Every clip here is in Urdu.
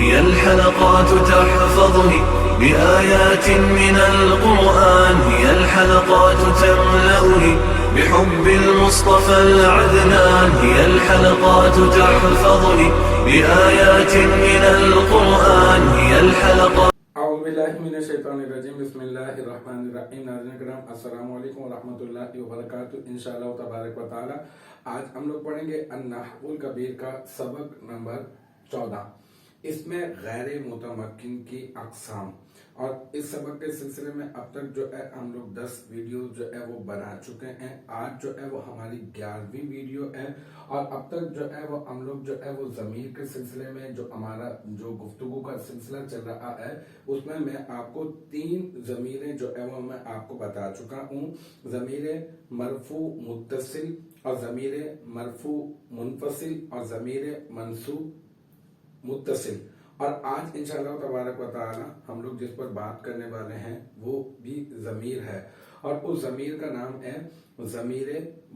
هي الحلقات تحفظني بآيات من القرآن، هي الحلقات تملأني بحب المصطفى العدنان، هي الحلقات تحفظني بآيات من القرآن، هي الحلقات. اعوذ باللہ من الشیطان الرجیم، بسم اللہ الرحمن الرحیم۔ ناظرین کرام، السلام علیکم ورحمۃ اللہ وبرکاتہ۔ انشاءاللہ تبارک و تعالی آج ہم لوگ پڑھیں گے النحو الکبیر کا سبق نمبر 14۔ اس میں غیر متمکن کی اقسام، اور اس سبق کے سلسلے میں اب تک جو ہے ہم لوگ 10 ویڈیوز جو ہے وہ بنا چکے ہیں۔ آج جو ہے وہ ہماری 11ویں ویڈیو ہے، اور اب تک جو ہے وہ ہم لوگ جو ہے وہ ضمیر کے سلسلے میں جو ہمارا جو گفتگو کا سلسلہ چل رہا ہے، اس میں آپ کو 3 ضمیریں جو ہے وہ میں آپ کو بتا چکا ہوں۔ ضمیر مرفوع متصل، اور ضمیر مرفوع منفصل، اور ضمیر منصوب متصل۔ اور آج انشاءاللہ تبارک و تعالی ہم لوگ جس پر بات کرنے والے ہیں وہ بھی ضمیر ہے، اور اس ضمیر کا نام ہے ضمیر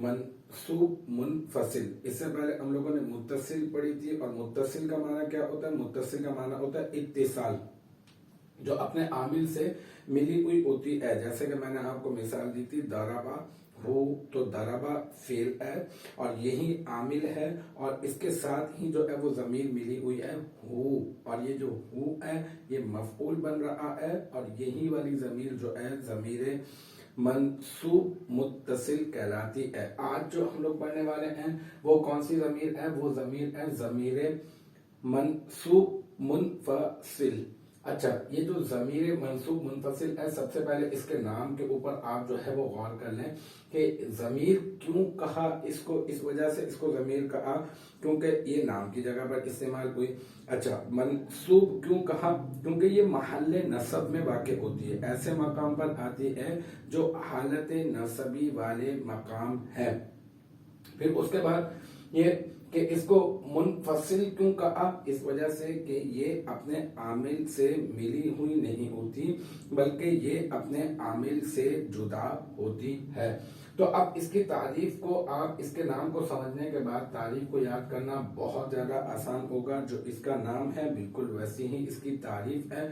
منصوب منفصل۔ اس سے پہلے ہم لوگوں نے متصل پڑھی تھی، اور متصل کا معنی کیا ہوتا ہے؟ متصل کا معنی ہوتا ہے اتصال، جو اپنے عامل سے ملی ہوئی ہوتی ہے۔ جیسے کہ میں نے آپ کو مثال دی تھی ضربہ ہو، تو ضربہ فعل ہے اور یہی عامل ہے، اور اس کے ساتھ ہی جو ہے وہ ضمیر ملی ہوئی ہے ہو، اور یہ جو ہو ہے یہ مفعول بن رہا ہے، اور یہی والی ضمیر جو ہے ضمیر منصوب متصل کہلاتی ہے۔ آج جو ہم لوگ پڑھنے والے ہیں وہ کون سی ضمیر ہے؟ وہ ضمیر ہے ضمیر منصوب منفصل۔ اچھا، یہ جو ضمیر منصوب منفصل ہے، سب سے پہلے اس کے نام کے اوپر آپ جو ہے وہ غور کر لیں کہ ضمیر کیوں کہا اس کو، اس وجہ سے اس کو ضمیر کہا کیونکہ یہ نام کی جگہ پر استعمال ہوئی۔ اچھا، منصوب کیوں کہا؟ کیونکہ یہ محل نصب میں واقع ہوتی ہے، ایسے مقام پر آتی ہے جو حالت نصبی والے مقام ہے۔ پھر اس کے بعد یہ کہ اس کو منفصل کیوں کہا؟ اس وجہ سے کہ یہ اپنے عامل سے ملی ہوئی نہیں ہوتی، بلکہ یہ اپنے عامل سے جدا ہوتی ہے۔ تو اب اس کی تعریف کو، آپ اس کے نام کو سمجھنے کے بعد تعریف کو یاد کرنا بہت زیادہ آسان ہوگا۔ جو اس کا نام ہے بالکل ویسی ہی اس کی تعریف ہے۔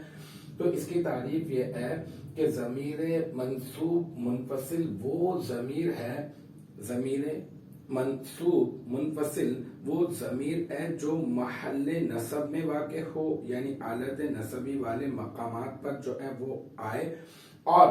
تو اس کی تعریف یہ ہے کہ ضمیر منصوب منفصل وہ ضمیر ہے، ضمیر منصوب منفصل وہ ضمیر ہے جو محل نصب میں واقع ہو، یعنی حالت نصبی والے مقامات پر جو ہے وہ آئے، اور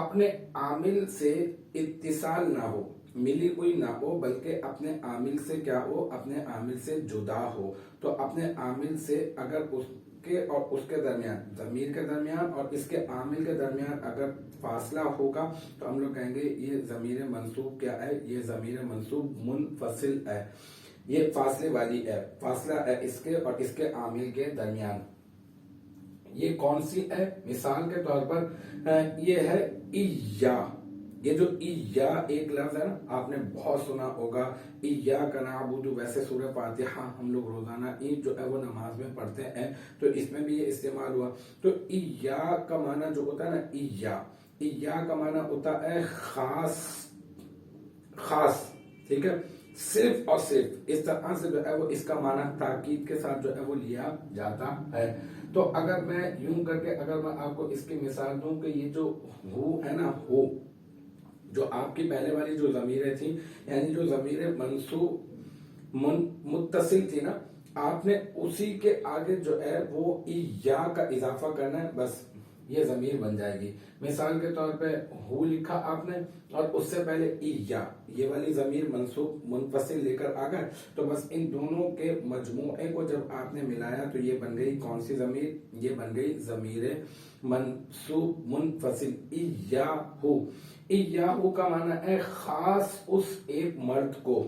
اپنے عامل سے اتصال نہ ہو، ملی ہوئی نہ ہو، بلکہ اپنے عامل سے کیا ہو؟ اپنے عامل سے جدا ہو۔ تو اپنے عامل سے اگر اس کے اور اس کے درمیان، ضمیر کے درمیان اور اس کے عامل کے درمیان اگر فاصلہ ہوگا تو ہم لوگ کہیں گے یہ ضمیر منصوب کیا ہے؟ یہ ضمیر منصوب منفصل ہے، یہ فاصلے والی ہے، فاصلہ ہے اس کے اور اس کے عامل کے درمیان۔ یہ کون سی ہے؟ مثال کے طور پر یہ ہے ایا۔ یہ جو ایا ایک لفظ ہے نا، آپ نے بہت سنا ہوگا، ایاک نعبد۔ ویسے سورہ فاتحہ ہم لوگ روزانہ عید جو ہے وہ نماز میں پڑھتے ہیں، تو اس میں بھی یہ استعمال ہوا۔ تو ایا کا معنی جو ہوتا ہے نا، ایا کا معنی ہوتا ہے خاص، خاص، ٹھیک ہے، صرف اور صرف۔ اس طرح سے جو ہے وہ اس کا معنی تاکید کے ساتھ جو ہے وہ لیا جاتا ہے۔ تو اگر میں یوں کر کے اگر میں آپ کو اس کی مثال دوں کہ یہ جو ہو ہے نا، ہو جو آپ کی پہلے والی جو ضمیریں تھیں، یعنی جو ضمیر منصوب متصل تھی نا، آپ نے اسی کے آگے جو ہے وہ ایا کا اضافہ کرنا ہے، بس یہ ضمیر بن جائے گی۔ مثال کے طور پہ ہو لکھا آپ نے، اور اس سے پہلے ایا، یہ والی ضمیر منصوب منفصل لے کر آ گئے، تو بس ان دونوں کے مجموعے کو جب آپ نے ملایا تو یہ بن گئی کون سی ضمیر؟ یہ بن گئی ضمیر منصوب منفصل، ایاہو۔ ایاہو کا معنی ہے خاص اس ایک مرد کو،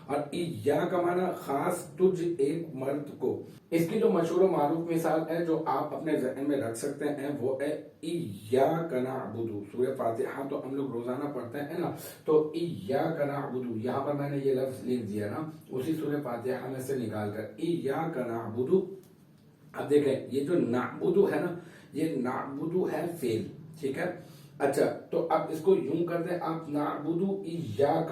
اور ایا کا معنی خاص تجھ ایک مرد کو۔ اس کی جو مشہور و معروف مثال ہے جو آپ اپنے ذہن میں رکھ سکتے ہیں وہ ہے ایاک نعبد۔ سورہ فاتحہ تو ہم لوگ روزانہ پڑھتے ہیں نا، تو ایاک نعبد، یہاں پر میں نے یہ لفظ لکھ دیا نا اسی سورہ فاتحہ میں سے نکال کر، ایاک نعبد۔ اب دیکھیں یہ جو نعبد ہے نا، یہ نعبد ہے فعل، ٹھیک ہے۔ اچھا، تو اب اس کو یوں کر دیں آپ، نعبد ایاک،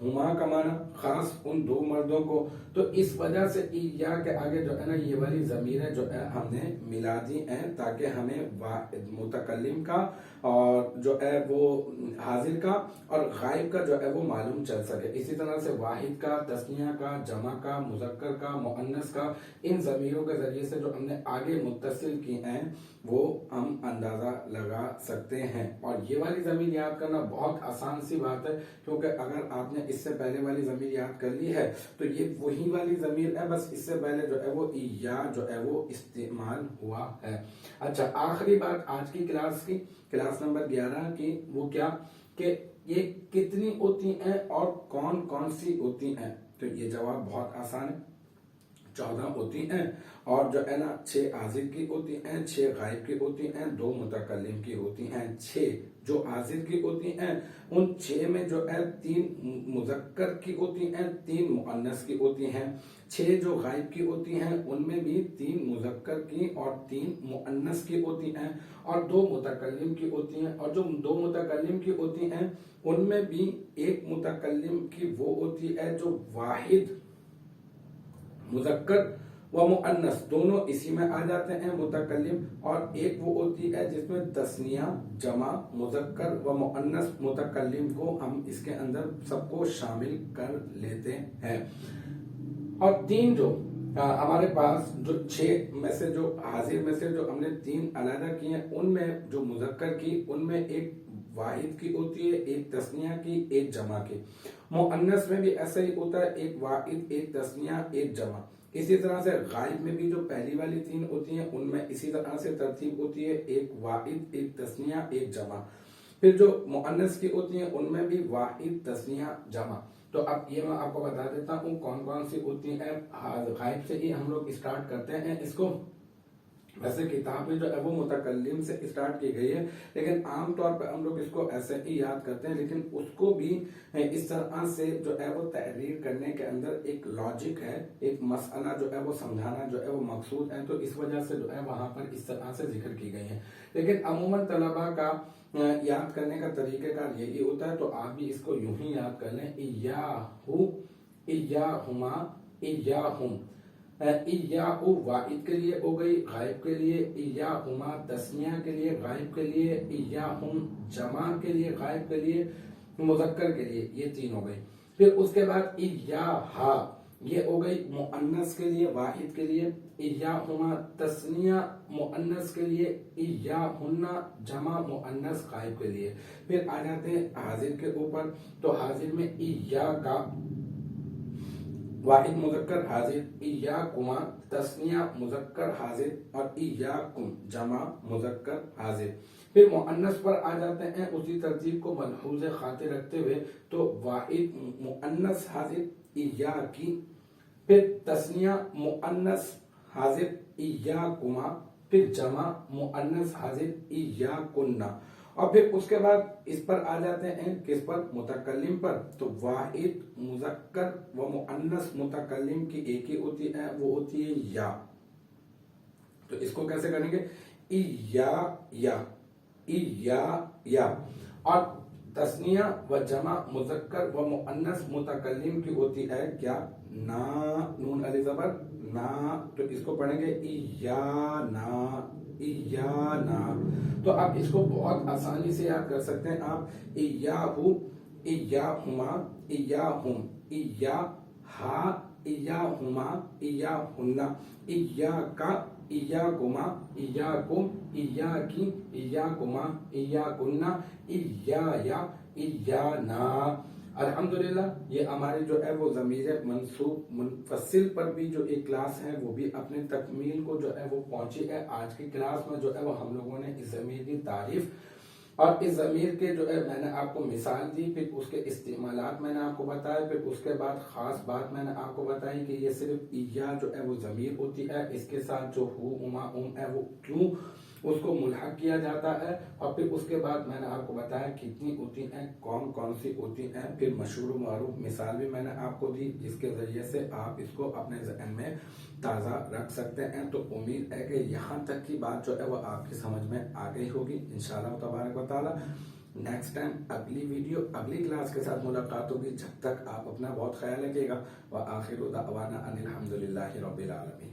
ہما کا معنی خاص ان دو مردوں کو، تو اس وجہ سے یا کے آگے جو ہے نا یہ والی ضمیریں جو ہے ہم نے ملا دی ہیں تاکہ ہمیں متکلم کا اور جو ہے وہ حاضر کا اور غائب کا جو ہے وہ معلوم چل سکے۔ اسی طرح سے واحد کا، تثنیہ کا، جمع کا، مذکر کا، مؤنث کا، ان ضمیروں کے ذریعے سے جو ہم نے آگے متصل کی ہیں وہ ہم اندازہ لگا سکتے ہیں۔ اور یہ والی ضمیر یاد کرنا بہت آسان سی بات ہے، کیونکہ اگر آپ نے اس سے پہلے والی ضمیر یاد کر لی ہے تو یہ وہی والی ضمیر ہے، بس اس سے پہلے جو ہے وہ یا جو ہے وہ استعمال ہوا ہے۔ اچھا، آخری بات آج کی کلاس نمبر 11 کی، وہ کیا کہ یہ کتنی ہوتی ہیں اور کون کون سی ہوتی ہیں؟ تو یہ جواب بہت آسان ہے، 14 ہوتی ہیں، اور جو ہے نا 6 حاضر کی ہوتی ہیں، 6 غائب کی ہوتی ہیں، 2 متکلم کی ہوتی ہیں۔ 6 جو حاضر کی ہوتی ہیں ان 6 میں جو ہے 3 مذکر کی ہوتی ہیں، 3 مؤنث کی ہوتی ہیں۔ 6 جو غائب کی ہوتی ہیں ان میں بھی 3 مذکر کی اور 3 مؤنث کی ہوتی ہیں، اور 2 متکلم کی ہوتی ہیں، اور جو 2 متکلم کی ہوتی ہیں ان میں بھی 1 متکلم کی وہ ہوتی ہے جو واحد مذکر و مؤنث دونوں اسی میں آ جاتے ہیں متکلم، اور ایک وہ ہوتی ہے جس میں تثنیہ، جمع، مذکر و مؤنث متکلم کو ہم اس کے اندر سب کو شامل کر لیتے ہیں۔ اور 3 جو ہمارے پاس جو 6 میں سے جو حاضر میں سے جو ہم نے 3 علیحدہ کی ہیں ان میں جو مذکر کی ان میں ایک واحد کی ہوتی ہے، ایک تثنیہ کی، ایک جمع کی۔ مؤنث میں بھی ایسا ہی ہوتا ہے، ایک واحد، ایک تثنیہ، ایک جمع۔ اسی طرح سے غائب میں بھی جو پہلی والی 3 ہوتی ہیں ان میں اسی طرح سے ترتیب ہوتی ہے، ایک واحد، ایک تثنیہ، ایک جمع۔ پھر جو مؤنث کی ہوتی ہیں ان میں بھی واحد، تثنیہ، جمع۔ تو اب یہ میں آپ کو بتا دیتا ہوں کون کون سی ہوتی ہیں۔ غائب سے ہی ہم لوگ اسٹارٹ کرتے ہیں اس کو، ویسے کتاب میں جو ہے وہ متکلم سے اسٹارٹ کی گئی ہے، لیکن عام طور پر ہم لوگ اس کو ایسے ہی یاد کرتے ہیں، لیکن اس کو بھی اس طرح سے جو ہے وہ تحریر کرنے کے اندر ایک لاجک ہے، ایک مسئلہ جو ہے وہ سمجھانا جو ہے وہ مقصود ہے، تو اس وجہ سے جو ہے وہاں پر اس طرح سے ذکر کی گئی ہے۔ لیکن عموماً طلباء کا یاد کرنے کا طریقہ کار یہی ہوتا ہے، تو آپ بھی اس کو یوں ہی یاد کر لیں، ایاہو، ایاہما، ایاہم۔ ایاہو واحد کے لیے ہو گئی، غائب کے لیے، ایاہما تثنیہ کے لیے، غائب کے لیے، ایاہم جمع کے لیے، غائب کے لیے، مذکر کے لیے، یہ 3 ہو گئی۔ پھر اس کے بعد ایاہا، یہ ہو گئی مؤنث کے لیے، واحد کے لیے، ایاہما تثنیہ مؤنث کے لیے، ایاہن جمع مؤنث غائب کے لیے۔ پھر آ جاتے ہیں حاضر کے اوپر، تو حاضر میں ایاکا واحد مذکر حاضر، ایاکما تثنیہ مذکر حاضر، اور ایاکم جمع مذکر حاضر۔ پھر مؤنث پر آ جاتے ہیں اسی ترتیب کو ملحوظ خاطر رکھتے ہوئے، تو واحد مؤنث حاضر ایاکی، پھر تثنیہ مؤنث حاضر ایاکما، پھر جمع مؤنث حاضر ایاکن، اور پھر اس کے بعد اس پر آ جاتے ہیں کس پر؟ متکلم پر، تو واحد مذکر و مؤنث متکلم کی ایک ہی ہوتی ہے، وہ ہوتی ہے یا۔ تو اس کو کیسے کریں گے؟ یا، اور تثنیہ و جمع مذکر و مؤنث متکلم کی ہوتی ہے کیا؟ نا، نون علی زبر نا، تو اس کو پڑھیں گے ایانا، ایانا۔ تو اب اس کو بہت آسانی سے یاد کر سکتے ہیں آپ، ایاہو، ایاہما، ایاہم، ایاہا، ایاہما، ایاہن، ایاکا، ایاکما، ایاکم، ایاکی، ایاکما، ایاکن، ایایا، ایانا۔ الحمدللہ یہ ہماری جو ہے وہ ضمیر منصوب منفصل پر بھی جو ایک کلاس ہے وہ بھی اپنے تکمیل کو جو ہے وہ پہنچی ہے۔ آج کی کلاس میں جو ہے وہ ہم لوگوں نے اس ضمیر کی تعریف اور اس ضمیر کے جو ہے میں نے آپ کو مثال دی، پھر اس کے استعمالات میں نے آپ کو بتایا، پھر اس کے بعد خاص بات میں نے آپ کو بتائی کہ یہ صرف ایا جو ہے وہ ضمیر ہوتی ہے، اس کے ساتھ جو ہو، اما، ام ہے وہ کیوں اس کو ملحق کیا جاتا ہے، اور پھر اس کے بعد میں نے آپ کو بتایا کتنی ہوتی ہیں، کون کون سی ہوتی ہیں، پھر مشہور و معروف مثال بھی میں نے آپ کو دی جس کے ذریعے سے آپ اس کو اپنے ذہن میں تازہ رکھ سکتے ہیں۔ تو امید ہے کہ یہاں تک کی بات جو ہے وہ آپ کی سمجھ میں آ گئی ہوگی انشاءاللہ تبارک و تعالی۔ نیکسٹ ٹائم اگلی ویڈیو اگلی کلاس کے ساتھ ملاقات ہوگی. جب تک آپ اپنا بہت خیال رکھیے گا. وآخر دعوانا ان الحمدللہ رب العالمین.